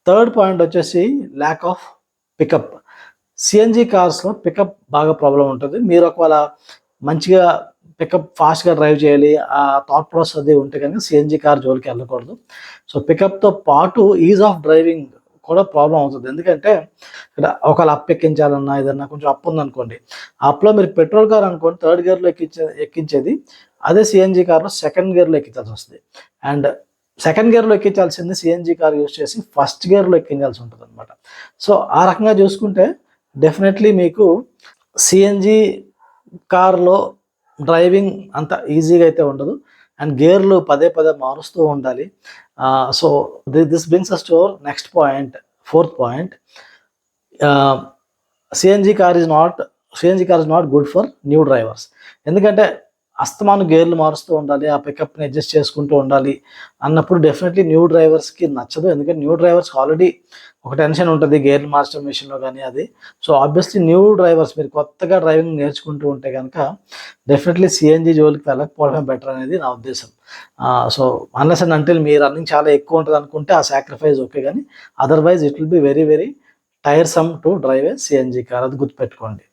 Third point వచ్చేసి lack of pickup. CNG కార్స్లో pickup బాగా ప్రాబ్లం ఉంటుంది. మీరు ఒకవేళ మంచిగా పికప్ ఫాస్ట్గా డ్రైవ్ చేయాలి ఆ థాట్ ప్రాసెస్ అది ఉంటే కనుక సిఎన్జి కార్ జోలికి వెళ్ళకూడదు. సో పికప్తో పాటు ఈజ్ ఆఫ్ డ్రైవింగ్ కూడా ప్రాబ్లం అవుతుంది. ఎందుకంటే ఇక్కడ ఒకవేళ అప్ ఎక్కించాలన్నా ఏదన్నా కొంచెం అప్ ఉందనుకోండి, అప్లో మీరు పెట్రోల్ కార్ అనుకోండి థర్డ్ గేర్లో ఎక్కించేది, అదే సిఎన్జి కార్లో సెకండ్ గేర్లో ఎక్కించాల్సి వస్తుంది. అండ్ సెకండ్ గేర్లో ఎక్కించాల్సింది సిఎన్జి కార్ యూజ్ చేసి ఫస్ట్ గేర్లో ఎక్కించాల్సి ఉంటుంది అనమాట. సో ఆ రకంగా చూసుకుంటే డెఫినెట్లీ మీకు సిఎన్జి కార్లో డ్రైవింగ్ అంత ఈజీగా అయితే ఉండదు. అండ్ గేర్లు పదే పదే మారుస్తూ ఉండాలి. So this brings us to our next point, fourth point. CNG car is not good for new drivers. ఎందుకంటే అస్తమాను గేర్లు మారుస్తూ ఉండాలి, ఆ పికప్ని అడ్జస్ట్ చేసుకుంటూ ఉండాలి అన్నప్పుడు డెఫినెట్లీ న్యూ డ్రైవర్స్కి నచ్చదు. ఎందుకంటే న్యూ డ్రైవర్స్కి ఆల్రెడీ ఒక టెన్షన్ ఉంటుంది గేర్లు మార్చడం విషయంలో కానీ అది. సో ఆబ్వియస్లీ న్యూ డ్రైవర్స్ మీరు కొత్తగా డ్రైవింగ్ నేర్చుకుంటూ ఉంటే కనుక డెఫినెట్లీ సిఎన్జి జోలికి వెళ్ళకపోవడమే బెటర్ అనేది నా ఉద్దేశం. So unless and until me running చాలా ఎక్కువ ఉంటుంది అనుకుంటే ఆ సాక్రిఫైస్ ఓకే, కానీ otherwise it will be very very tiresome to drive a CNG car, అది గుర్తుపెట్టుకోండి.